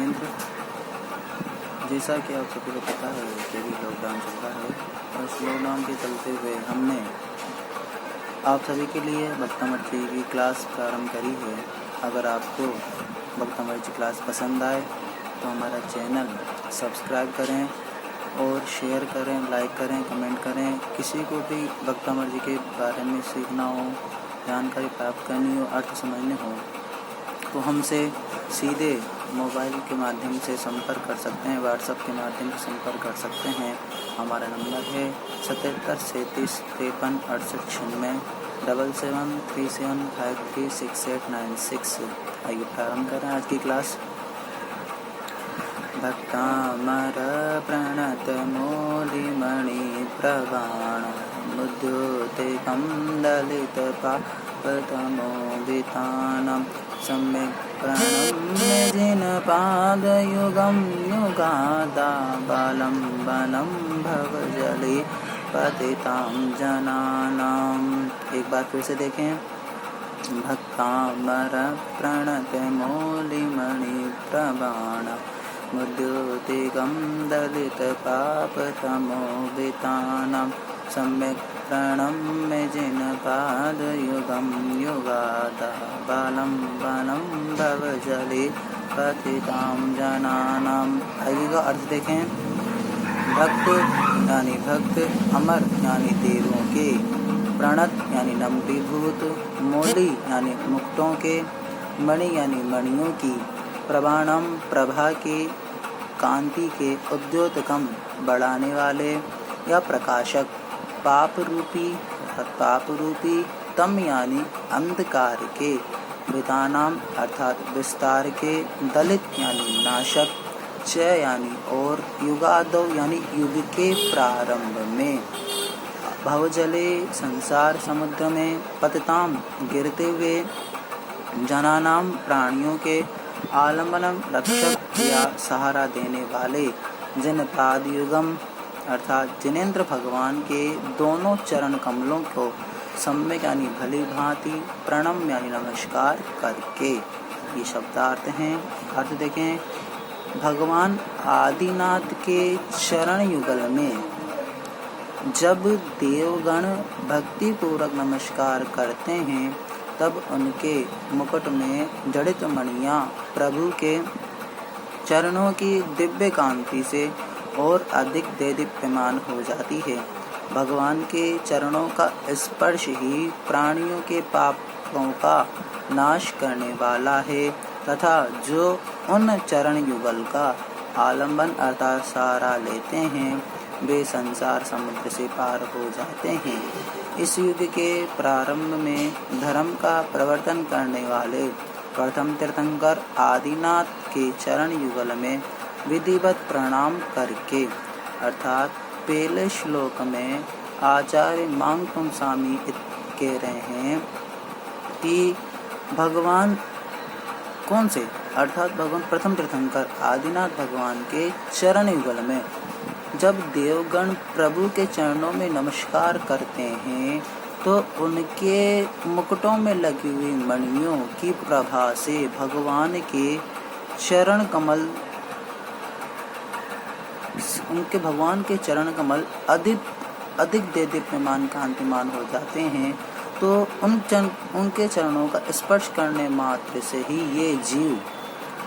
धर्मेंद्र। जैसा कि आप सभी को पता है कि अभी लॉकडाउन चल रहा है और इस लॉकडाउन के चलते हुए हमने आप सभी के लिए भक्तमठ जी की क्लास प्रारंभ करी है। अगर आपको भक्तमठ जी क्लास पसंद आए तो हमारा चैनल सब्सक्राइब करें और शेयर करें, लाइक करें, कमेंट करें। किसी को भी भक्तमठ जी के बारे में सीखना हो, जानकारी प्राप्त करनी हो, अर्थ समझने हो तो हमसे सीधे मोबाइल के माध्यम से संपर्क कर सकते हैं, व्हाट्सएप के माध्यम से संपर्क कर सकते हैं। हमारा नंबर है 77 37 53 68 96 7737536896। आइए प्रारंभ करें आज की क्लास। भक्तामर प्रणत मूलिमणि प्रवाण मुद्योतिकं दलित पापतमोदितानं सम्यक् प्रणम्य जिनपादयुगं युगादावलम्बनं भवजले पतितां जनानाम्। एक बार फिर से देखें। भक्तामर प्रणत मूलिमणि प्रवाण मुद्योतिकं दलित पापतमोदितानं सम्यक् प्रणम्य जिनपादयुगं युगादावलम्बनं भवजले पतितां जनानाम्। आगे का अर्थ देखें। भक्त यानी भक्त, अमर यानी देवों के, प्रणत यानी नम्रीभूत, मौली यानी मुक्तों के, मणि यानी मणियों की, प्रवाणम प्रभा के, कांति के, उद्योतकम बढ़ाने वाले या प्रकाशक, पाप रूपी अर्थात पाप रूपी, तम यानी अंधकार के, वितानाम अर्थात विस्तार के, दलित यानी नाशक, च यानी और, युगादो यानी युग के प्रारंभ में, भवजले संसार समुद्र में, पतिताम गिरते हुए, जनानाम प्राणियों के, आलम्बनम रक्षक या सहारा देने वाले, जिनपाद युगम अर्थात जिनेंद्र भगवान के दोनों चरण कमलों को सम्यक यानी भली भांति, प्रणम यानी नमस्कार करके। ये शब्दार्थ हैं। अर्थ देखें। भगवान आदिनाथ के चरण युगल में जब देवगण भक्ति पूर्वक नमस्कार करते हैं तब उनके मुकुट में जड़ित मणियां प्रभु के चरणों की दिव्य कांति से और अधिक देदीप्यमान हो जाती है। भगवान के चरणों का स्पर्श ही प्राणियों के पापों का नाश करने वाला है तथा जो उन चरण युगल का आलंबन अर्थात सहारा लेते हैं वे संसार समुद्र से पार हो जाते हैं। इस युग के प्रारंभ में धर्म का प्रवर्तन करने वाले प्रथम तीर्थंकर आदिनाथ के चरण युगल में विधिवत प्रणाम करके अर्थात पहले श्लोक में आचार्य मांगतुम स्वामी कह रहे हैं कि भगवान कौन से अर्थात भगवान प्रथम तीर्थंकर आदिनाथ भगवान के चरण युगल में जब देवगण प्रभु के चरणों में नमस्कार करते हैं तो उनके मुकुटों में लगी हुई मणियों की प्रभा से भगवान के चरण कमल अधिक देदीप्यमान कांतिमान हो जाते हैं। तो उनके चरणों का स्पर्श करने मात्र से ही ये जीव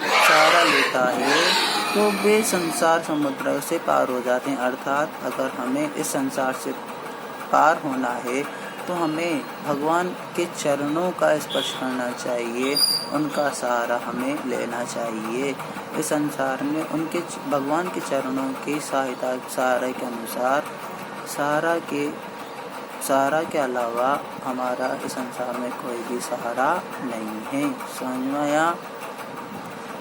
सहारा लेता है तो वे संसार समुद्र से पार हो जाते हैं। अर्थात अगर हमें इस संसार से पार होना है तो हमें भगवान के चरणों का स्पर्श करना चाहिए, उनका सहारा हमें लेना चाहिए। इस संसार में उनके भगवान के चरणों की सहारे के अनुसार सहारा के अलावा हमारा इस संसार में कोई भी सहारा नहीं है। समझ में आया?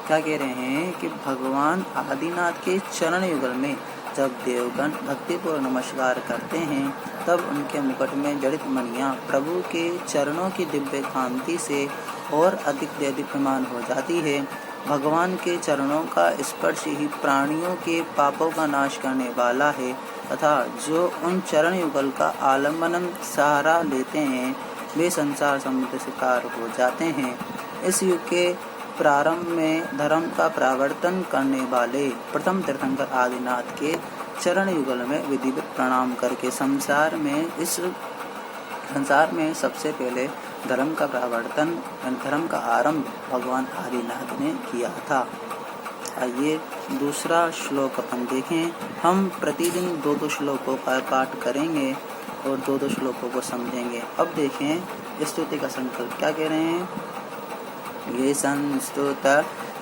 क्या कह रहे हैं कि भगवान आदिनाथ के चरण युगल में जब देवगण भक्तिपूर्वक नमस्कार करते हैं तब उनके मुकुट में जड़ित मणियां प्रभु के चरणों की दिव्य कांति से और अधिक देदीप्यमान हो जाती है। भगवान के चरणों का स्पर्श ही प्राणियों के पापों का नाश करने वाला है तथा जो उन चरण युगल का आलम्बन सहारा लेते हैं वे संसार समुद्र से पार हो जाते हैं। इस युग के प्रारंभ में धर्म का प्रवर्तन करने वाले प्रथम तीर्थंकर आदिनाथ के चरण युगल में विधिवत प्रणाम करके संसार में सबसे पहले धर्म का प्रवर्तन, धर्म का आरंभ भगवान आदिनाथ ने किया था। आइए दूसरा श्लोक अपन देखें। हम प्रतिदिन 2 श्लोकों का पाठ करेंगे और 2 श्लोकों को समझेंगे। अब देखें स्तुति का संकल्प क्या कह रहे हैं। ये संस्तुत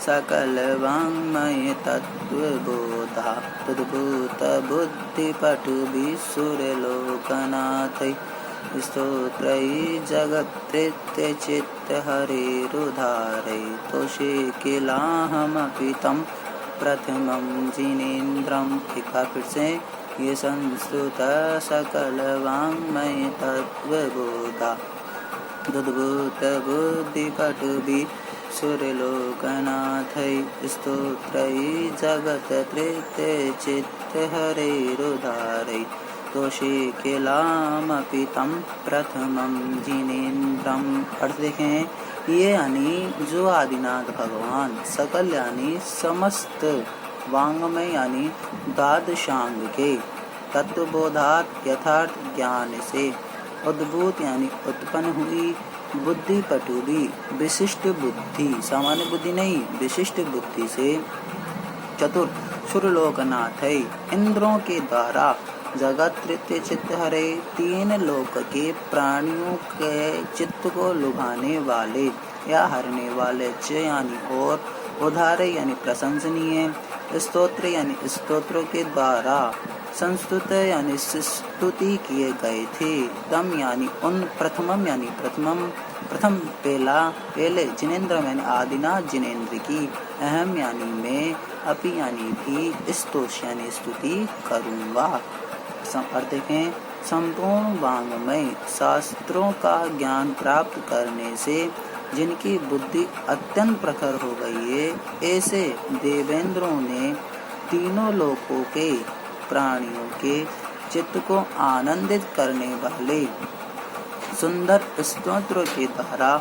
सकल वाङ्मय तत्त्वबोधा तद्भूत बुद्धिपटु विसुरलोकनाथै स्तोत्रै जगत्कृत्य चित्तहरेरुधारै तोषे किलाहमपि तं प्रथमं जिनेन्द्रम्। एक बार फिर से। ये संस्तुत सकल वाङ्मय तत्त्वबोधा तद्भूत बुद्धिपटु विसुरलोकनाथै स्तोत्रै जगत्कृत्य चित्तहरेरुधारै तोषे किलामपि तं प्रथमं जिनेन्द्रम्। अर्थ देखें। ये यानी जो आदिनाथ भगवान सकल यानी समस्त वाङ्मय यानी द्वादशांग के तत्वबोधात यथार्थ ज्ञान से अद्भुत यानी उत्पन्न हुई बुद्धि पटुबी विशिष्ट बुद्धि, सामान्य बुद्धि नहीं विशिष्ट बुद्धि से चतुर सुरलोकनाथ है इंद्रों के द्वारा जगत तृतीय चित्त हरे 3 लोक के प्राणियों के चित्त को लुभाने वाले या हरने वाले च यानी और उधारे यानी प्रशंसनीय, स्तोत्र यानी स्तोत्रों के द्वारा संस्तुत यानी स्तुति किए गए थे। तम यानी उन प्रथमम यानी प्रथम पहले जिनेन्द्र यानी आदिनाथ जिनेन्द्र की अहम यानी मैं अपि यानी भी स्तोष यानी स्तुति करूँगा। अर्थ देखें। संपूर्ण वाङ्मय शास्त्रों का ज्ञान प्राप्त करने से जिनकी बुद्धि अत्यंत प्रखर हो गई है, ऐसे देवेंद्रों ने 3 लोकों के प्राणियों के चित्त को आनंदित करने वाले सुंदर स्तोत्रों के द्वारा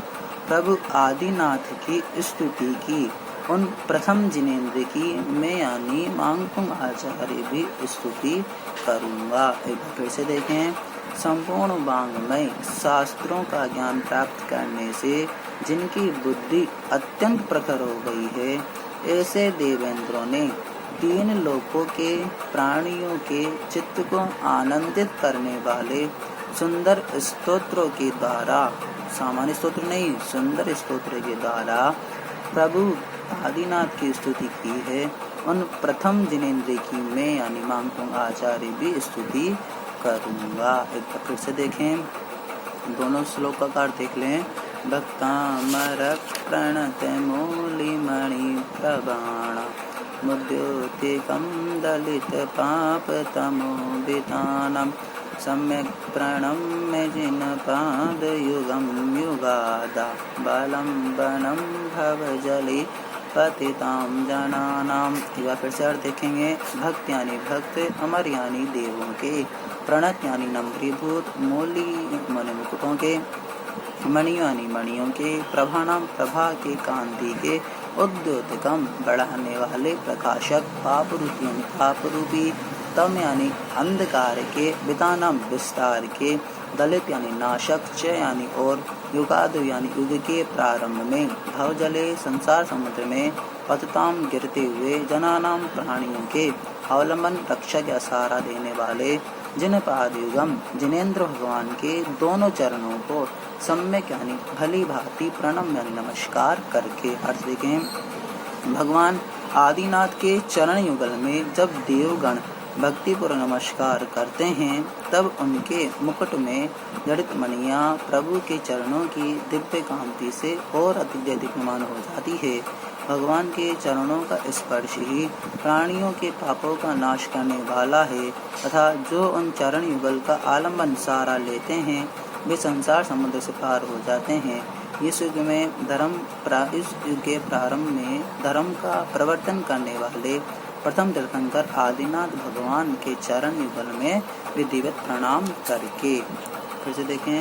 प्रभु आदिनाथ की स्तुति की। उन प्रथम जिनेन्द्र की मैं यानी मांगपुंग आचार्य भी स्तुति करूँगा। एक बार फिर से देखें। संपूर्ण वाङ्मय शास्त्रों का ज्ञान प्राप्त करने से जिनकी बुद्धि अत्यंत प्रखर हो गई है, ऐसे देवेंद्रों ने 3 लोकों के प्राणियों के चित्त को आनंदित करने वाले सुंदर स्तोत्रों के द्वारा, सामान्य स्तोत्र नहीं सुंदर स्तोत्र के द्वारा प्रभु आदिनाथ की स्तुति की है। उन प्रथम जिनेन्द्र की मैं यानी मांगपुंग आचार्य भी स्तुति करूँगा। एक बार फिर से देखें। दोनों श्लोक का अर्थ देख लें। भक्तामर प्रणत मूलिमणि प्रबाण मुद्योतिकं दलित पाप तमोबितानं सम्यक् प्रणम्य जिन पाद युगं युगादा बलं वनं भवजले पतितां जनानाम। एक बार फिर से अर्थ देखेंगे। भक्त यानी भक्त, अमर यानी देवों के, प्रणत यानी नम्रीभूत, मूली मन मुकुटों के, मणियों यानी मणियों के, प्रभानाम प्रभा के कांति के, उद्योतकम बढ़ाने वाले प्रकाशक, पापरूपी यानी पापरूपी, तम यानी अंधकार के, वितानम विस्तार के, दलित यानी नाशक, च यानी और, युगादु यानी युग के प्रारंभ में, भवजले संसार समुद्र में, पतताम गिरते हुए, जनानाम प्राणियों के, अवलंबन रक्षक या सहारा देने वाले, जिन पाद युगम जिनेन्द्र भगवान के दोनों चरणों को सम्यक यानी भली भांति प्रणम यानी नमस्कार करके। अर्थ देखें। भगवान आदिनाथ के चरण युगल में जब देवगण भक्तिपूर्वक नमस्कार करते हैं, तब उनके मुकुट में जड़ित मणियाँ प्रभु के चरणों की दिव्य कांति से और अधिक दीप्यमान हो जाती है। भगवान के चरणों का स्पर्श ही प्राणियों के पापों का नाश करने वाला है तथा जो उन चरण युगल का आलम्बन सहारा लेते हैं, वे संसार समुद्र से पार हो जाते हैं। इस युग के प्रारंभ में धर्म का प्रवर्तन करने वाले प्रथम तीर्थंकर आदिनाथ भगवान के चरण युगल में विधिवत प्रणाम करके। फिर से देखें।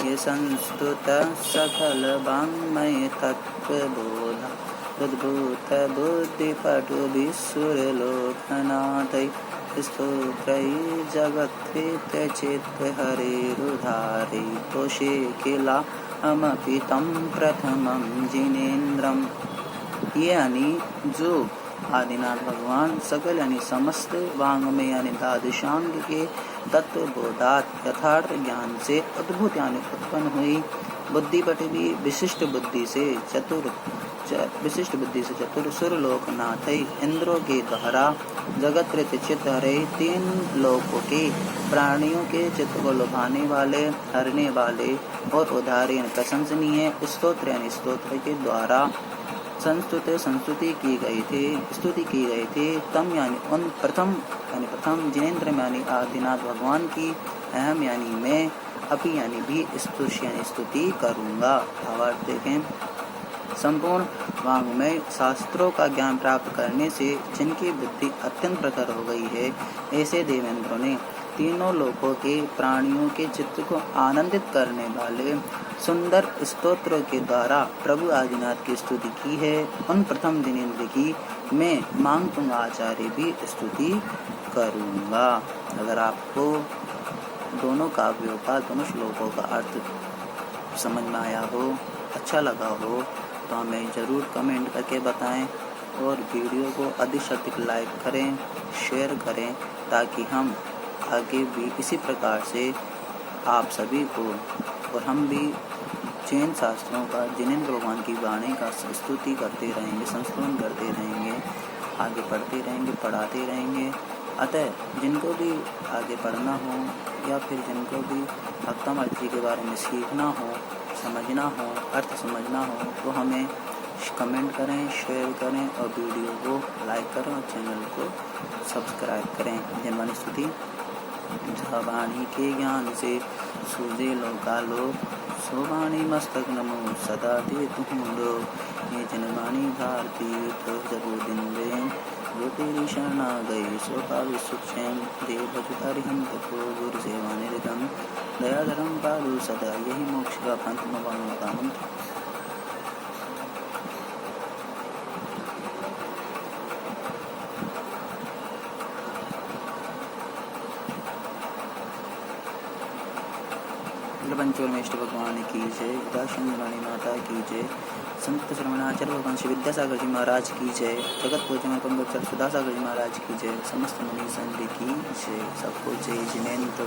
ये संस्तुत सकल वाङ्मय तत्त्वबोधा उद्भूत बुद्धिपटुभिस्सुरलोकनाथैः स्तोत्रैः जगत्कृत्यचित्तहरेरुधारैः तोषे किलामपि तं प्रथमं जिनेन्द्रम्। ये यानी जो आदिनाथ भगवान सकल यानी समस्त वांग्मय यानी द्वादशांग के तत्व बोधात यथार्थ ज्ञान से अद्भुत यानी उत्पन्न हुई, बुद्धिपट भी विशिष्ट बुद्धि से चतुर सुरलोकनाथ इंद्रों के द्वारा जगत चित्त हरे तीन लोकों के प्राणियों के चित्त को लुभाने वाले, हरने वाले और उदाहरण प्रशंसनीय स्तोत्र यानी स्तोत्र के द्वारा स्तुति की गई थी तम यानी उन प्रथम जिनेन्द्र यानी आदिनाथ भगवान की अहम यानी मैं अपि यानी भी स्तुति करूंगा। भावार्थ देखें, संपूर्ण वांग्मय शास्त्रों का ज्ञान प्राप्त करने से जिनकी बुद्धि अत्यंत प्रखर हो गई है, ऐसे देवेंद्रों ने तीनों लोकों के प्राणियों के चित्त को आनंदित करने वाले सुंदर स्तोत्रों के द्वारा प्रभु आदिनाथ की स्तुति की है। उन प्रथम जिनेन्द्र की मैं मांग तुंग आचार्य भी स्तुति करूंगा। अगर आपको दोनों काव्यों का, दोनों श्लोकों का अर्थ समझ में आया हो, अच्छा लगा हो, तो हमें ज़रूर कमेंट करके बताएं और वीडियो को अधिक से अधिक लाइक करें, शेयर करें, ताकि हम आगे भी इसी प्रकार से आप सभी को और हम भी जैन शास्त्रों का, जिनेन्द्र भगवान की वाणी का स्तुति करते रहेंगे, संस्मरण करते रहेंगे, आगे पढ़ते रहेंगे, पढ़ाते रहेंगे। अतः जिनको भी आगे पढ़ना हो या फिर जिनको भी भक्तामृत जी के बारे में सीखना हो, समझना हो, अर्थ समझना हो, तो हमें कमेंट करें, शेयर करें और वीडियो को लाइक करें और चैनल को सब्सक्राइब करें। जनवाणी स्तुति। वाणी के ज्ञान से सूझे लोकालोक, सोवाणी मस्तक नमो सदा दे तुंडो। ये जनवाणी भारती जबोदिंदे, जो तेरी शरणा गई सो पालु सुक्षेम। देव भजुतारि हम तको गुरु सेवा निर्गम, दयाधरम पालु सदा यही मोक्ष का पंथ मवानो का मंत्र। पंचोर्मेष्ट भगवान की जय, दाशंगवाणी माता की जय, संत श्रवणाचार्य भगवान श्री विद्यासागर जी महाराज की जय, जगत पूजन पंडित सुधासागर जी महाराज की जय, समस्त मुनि संघ की जय। सबको जय जिनेन्द्र।